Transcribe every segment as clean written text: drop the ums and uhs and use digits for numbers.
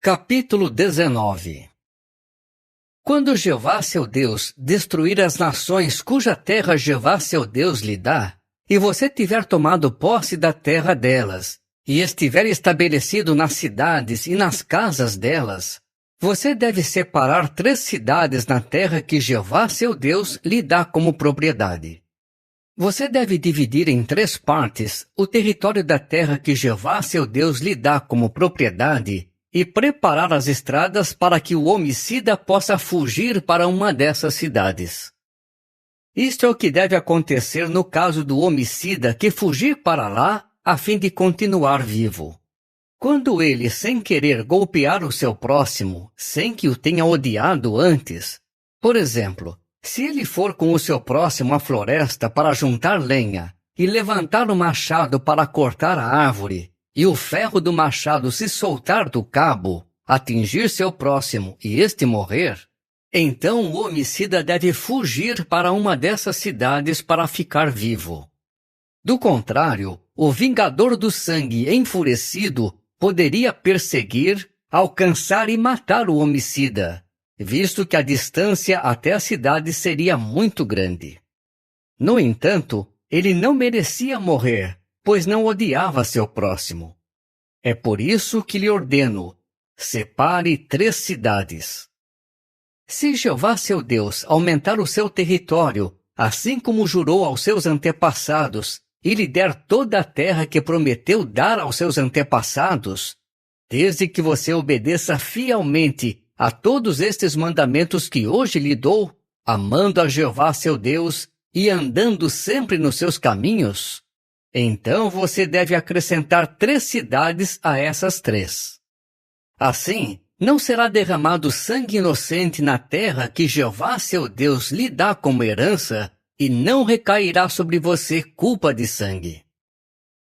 Capítulo 19. Quando Jeová seu Deus destruir as nações cuja terra Jeová seu Deus lhe dá, e você tiver tomado posse da terra delas, e estiver estabelecido nas cidades e nas casas delas, você deve separar 3 cidades na terra que Jeová seu Deus lhe dá como propriedade. Você deve dividir em 3 partes o território da terra que Jeová seu Deus lhe dá como propriedade, e preparar as estradas para que o homicida possa fugir para uma dessas cidades. Isto é o que deve acontecer no caso do homicida que fugir para lá a fim de continuar vivo. Quando ele, sem querer, golpear o seu próximo, sem que o tenha odiado antes, por exemplo, se ele for com o seu próximo à floresta para juntar lenha e levantar o machado para cortar a árvore, e o ferro do machado se soltar do cabo, atingir seu próximo e este morrer, então o homicida deve fugir para uma dessas cidades para ficar vivo. Do contrário, o vingador do sangue enfurecido poderia perseguir, alcançar e matar o homicida, visto que a distância até a cidade seria muito grande. No entanto, ele não merecia morrer, pois não odiava seu próximo. É por isso que lhe ordeno, separe 3 cidades. Se Jeová seu Deus aumentar o seu território, assim como jurou aos seus antepassados, e lhe der toda a terra que prometeu dar aos seus antepassados, desde que você obedeça fielmente a todos estes mandamentos que hoje lhe dou, amando a Jeová seu Deus e andando sempre nos seus caminhos, então você deve acrescentar 3 cidades a essas 3. Assim, não será derramado sangue inocente na terra que Jeová seu Deus lhe dá como herança, e não recairá sobre você culpa de sangue.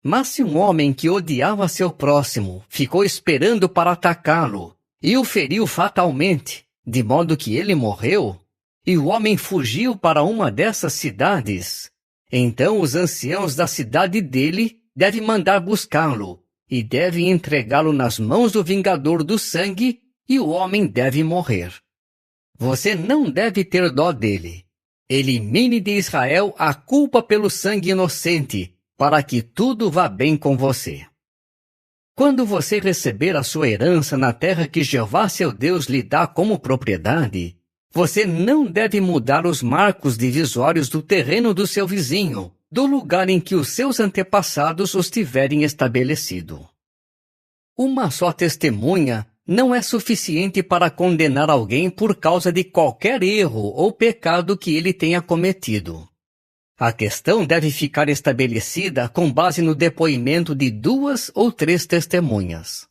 Mas se um homem que odiava seu próximo ficou esperando para atacá-lo, e o feriu fatalmente, de modo que ele morreu, e o homem fugiu para uma dessas cidades, então os anciãos da cidade dele devem mandar buscá-lo, e devem entregá-lo nas mãos do vingador do sangue, e o homem deve morrer. Você não deve ter dó dele. Elimine de Israel a culpa pelo sangue inocente, para que tudo vá bem com você. Quando você receber a sua herança na terra que Jeová seu Deus lhe dá como propriedade, você não deve mudar os marcos divisórios do terreno do seu vizinho, do lugar em que os seus antepassados os tiverem estabelecido. Uma só testemunha não é suficiente para condenar alguém por causa de qualquer erro ou pecado que ele tenha cometido. A questão deve ficar estabelecida com base no depoimento de 2 ou 3 testemunhas.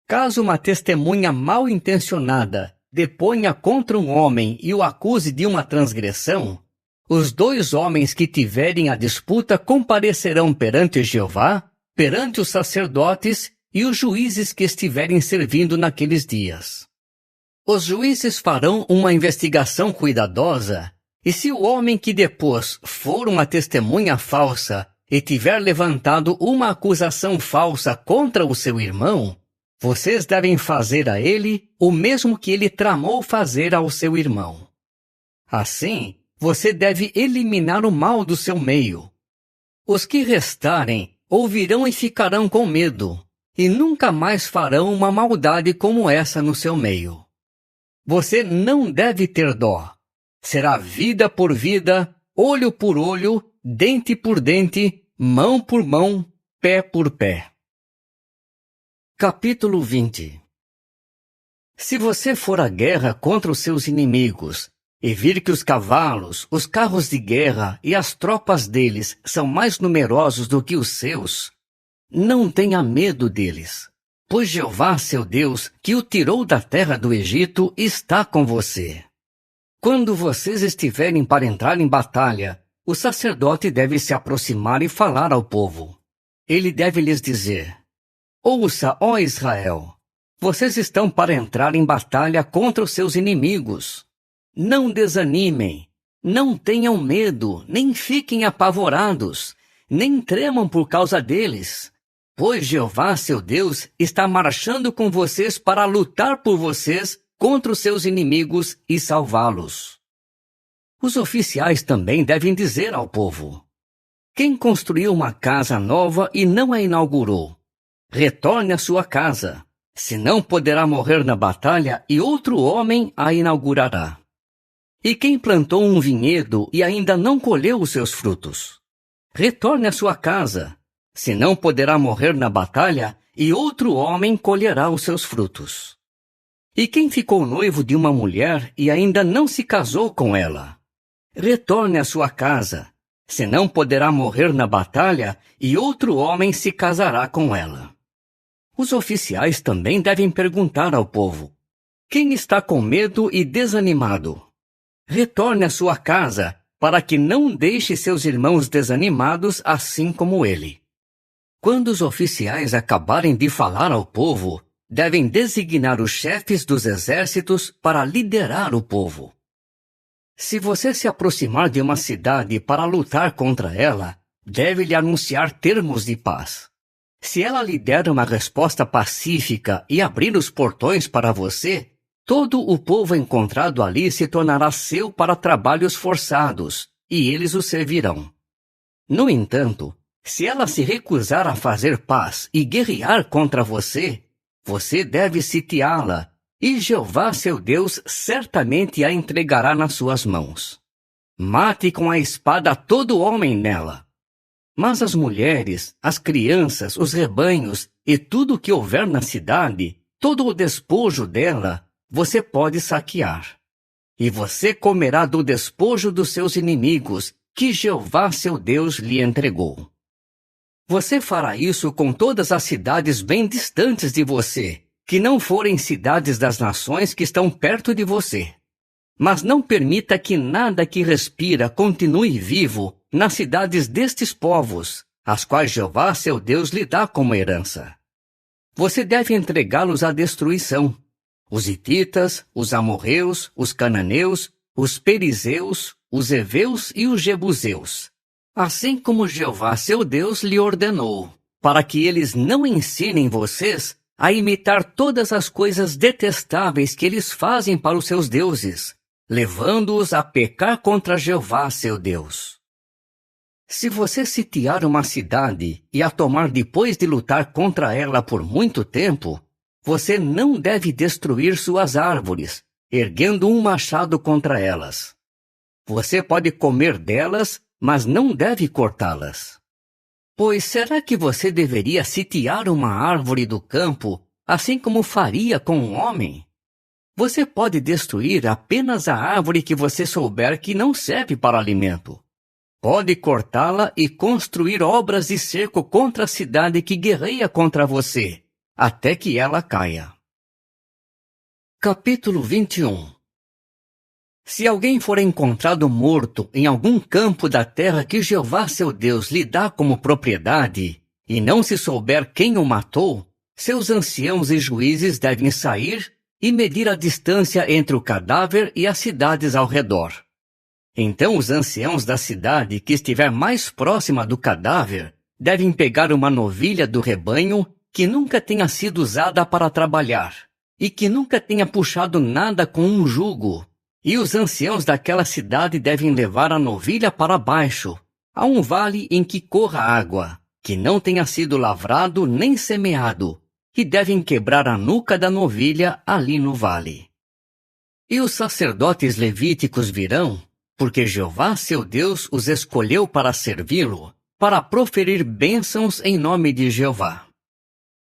Caso uma testemunha mal intencionada deponha contra um homem e o acuse de uma transgressão, os 2 homens que tiverem a disputa comparecerão perante Jeová, perante os sacerdotes e os juízes que estiverem servindo naqueles dias. Os juízes farão uma investigação cuidadosa, e se o homem que depôs for uma testemunha falsa e tiver levantado uma acusação falsa contra o seu irmão, vocês devem fazer a ele o mesmo que ele tramou fazer ao seu irmão. Assim, você deve eliminar o mal do seu meio. Os que restarem ouvirão e ficarão com medo, e nunca mais farão uma maldade como essa no seu meio. Você não deve ter dó. Será vida por vida, olho por olho, dente por dente, mão por mão, pé por pé. Capítulo 20. Se você for à guerra contra os seus inimigos, e vir que os cavalos, os carros de guerra e as tropas deles são mais numerosos do que os seus, não tenha medo deles, pois Jeová seu Deus, que o tirou da terra do Egito, está com você. Quando vocês estiverem para entrar em batalha, o sacerdote deve se aproximar e falar ao povo. Ele deve lhes dizer: Ouça, ó Israel, vocês estão para entrar em batalha contra os seus inimigos. Não desanimem, não tenham medo, nem fiquem apavorados, nem tremam por causa deles, pois Jeová, seu Deus, está marchando com vocês para lutar por vocês contra os seus inimigos e salvá-los. Os oficiais também devem dizer ao povo: quem construiu uma casa nova e não a inaugurou, retorne à sua casa, senão poderá morrer na batalha e outro homem a inaugurará. E quem plantou um vinhedo e ainda não colheu os seus frutos, retorne à sua casa, senão poderá morrer na batalha e outro homem colherá os seus frutos. E quem ficou noivo de uma mulher e ainda não se casou com ela, retorne à sua casa, senão poderá morrer na batalha e outro homem se casará com ela. Os oficiais também devem perguntar ao povo: quem está com medo e desanimado? Retorne à sua casa, para que não deixe seus irmãos desanimados assim como ele. Quando os oficiais acabarem de falar ao povo, devem designar os chefes dos exércitos para liderar o povo. Se você se aproximar de uma cidade para lutar contra ela, deve-lhe anunciar termos de paz. Se ela lhe der uma resposta pacífica e abrir os portões para você, todo o povo encontrado ali se tornará seu para trabalhos forçados, e eles o servirão. No entanto, se ela se recusar a fazer paz e guerrear contra você, você deve sitiá-la, e Jeová seu Deus certamente a entregará nas suas mãos. Mate com a espada todo homem nela. Mas as mulheres, as crianças, os rebanhos e tudo o que houver na cidade, todo o despojo dela, você pode saquear. E você comerá do despojo dos seus inimigos, que Jeová seu Deus lhe entregou. Você fará isso com todas as cidades bem distantes de você, que não forem cidades das nações que estão perto de você. Mas não permita que nada que respira continue vivo nas cidades destes povos, as quais Jeová seu Deus lhe dá como herança. Você deve entregá-los à destruição: os hititas, os amorreus, os cananeus, os perizeus, os heveus e os jebuseus, assim como Jeová seu Deus lhe ordenou, para que eles não ensinem vocês a imitar todas as coisas detestáveis que eles fazem para os seus deuses, levando-os a pecar contra Jeová seu Deus. Se você sitiar uma cidade e a tomar depois de lutar contra ela por muito tempo, você não deve destruir suas árvores, erguendo um machado contra elas. Você pode comer delas, mas não deve cortá-las. Pois será que você deveria sitiar uma árvore do campo, assim como faria com um homem? Você pode destruir apenas a árvore que você souber que não serve para alimento. Pode cortá-la e construir obras de cerco contra a cidade que guerreia contra você, até que ela caia. Capítulo 21. Se alguém for encontrado morto em algum campo da terra que Jeová seu Deus lhe dá como propriedade, e não se souber quem o matou, seus anciãos e juízes devem sair e medir a distância entre o cadáver e as cidades ao redor. Então os anciãos da cidade que estiver mais próxima do cadáver devem pegar uma novilha do rebanho que nunca tenha sido usada para trabalhar, e que nunca tenha puxado nada com um jugo, e os anciãos daquela cidade devem levar a novilha para baixo, a um vale em que corra água, que não tenha sido lavrado nem semeado, e devem quebrar a nuca da novilha ali no vale. E os sacerdotes levíticos virão, porque Jeová seu Deus os escolheu para servi-lo, para proferir bênçãos em nome de Jeová.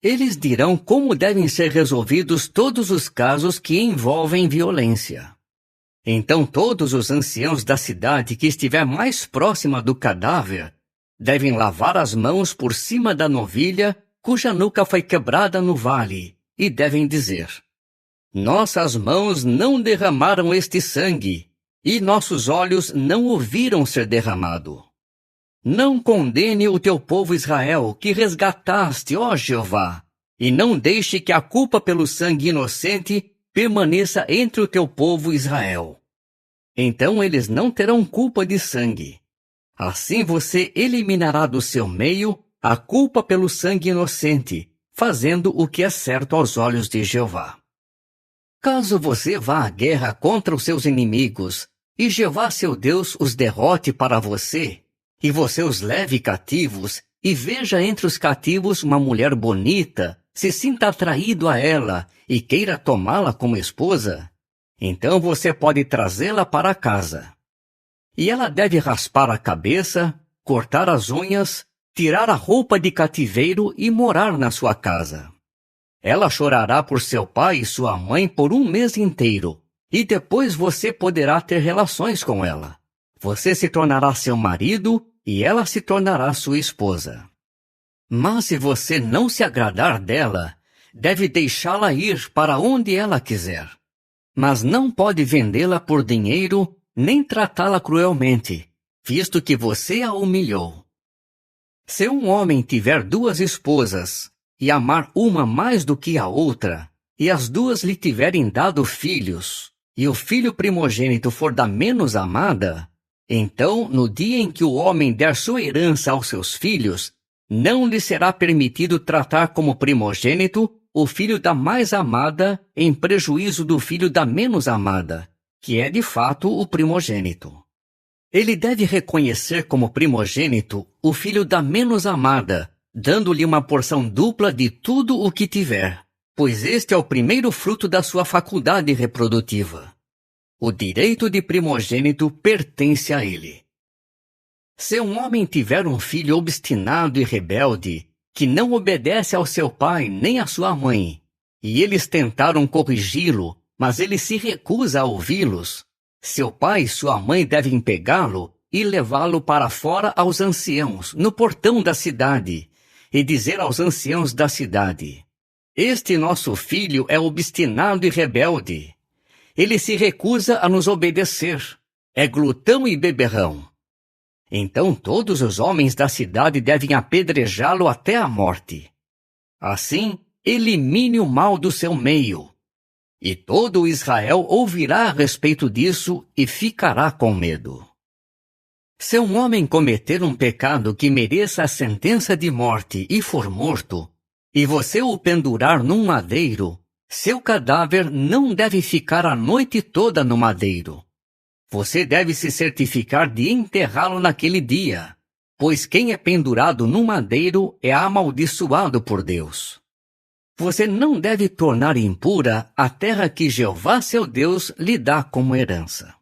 Eles dirão como devem ser resolvidos todos os casos que envolvem violência. Então todos os anciãos da cidade que estiver mais próxima do cadáver devem lavar as mãos por cima da novilha cuja nuca foi quebrada no vale, e devem dizer: nossas mãos não derramaram este sangue, e nossos olhos não o viram ser derramado. Não condene o teu povo Israel, que resgataste, ó Jeová, e não deixe que a culpa pelo sangue inocente permaneça entre o teu povo Israel. Então eles não terão culpa de sangue. Assim você eliminará do seu meio a culpa pelo sangue inocente, fazendo o que é certo aos olhos de Jeová. Caso você vá à guerra contra os seus inimigos, e Jeová seu Deus os derrote para você, e você os leve cativos, e veja entre os cativos uma mulher bonita, se sinta atraído a ela, e queira tomá-la como esposa, então você pode trazê-la para casa. E ela deve raspar a cabeça, cortar as unhas, tirar a roupa de cativeiro e morar na sua casa. Ela chorará por seu pai e sua mãe por um mês inteiro, e depois você poderá ter relações com ela. Você se tornará seu marido e ela se tornará sua esposa. Mas se você não se agradar dela, deve deixá-la ir para onde ela quiser. Mas não pode vendê-la por dinheiro, nem tratá-la cruelmente, visto que você a humilhou. Se um homem tiver 2 esposas, e amar uma mais do que a outra, e as 2 lhe tiverem dado filhos, e o filho primogênito for da menos amada, então, no dia em que o homem der sua herança aos seus filhos, não lhe será permitido tratar como primogênito o filho da mais amada em prejuízo do filho da menos amada, que é de fato o primogênito. Ele deve reconhecer como primogênito o filho da menos amada, dando-lhe uma porção dupla de tudo o que tiver, pois este é o primeiro fruto da sua faculdade reprodutiva. O direito de primogênito pertence a ele. Se um homem tiver um filho obstinado e rebelde, que não obedece ao seu pai nem à sua mãe, e eles tentaram corrigi-lo, mas ele se recusa a ouvi-los, seu pai e sua mãe devem pegá-lo e levá-lo para fora aos anciãos, no portão da cidade, e dizer aos anciãos da cidade: este nosso filho é obstinado e rebelde. Ele se recusa a nos obedecer. É glutão e beberrão. Então todos os homens da cidade devem apedrejá-lo até a morte. Assim, elimine o mal do seu meio. E todo Israel ouvirá a respeito disso e ficará com medo. Se um homem cometer um pecado que mereça a sentença de morte e for morto, e você o pendurar num madeiro, seu cadáver não deve ficar a noite toda no madeiro. Você deve se certificar de enterrá-lo naquele dia, pois quem é pendurado no madeiro é amaldiçoado por Deus. Você não deve tornar impura a terra que Jeová seu Deus lhe dá como herança.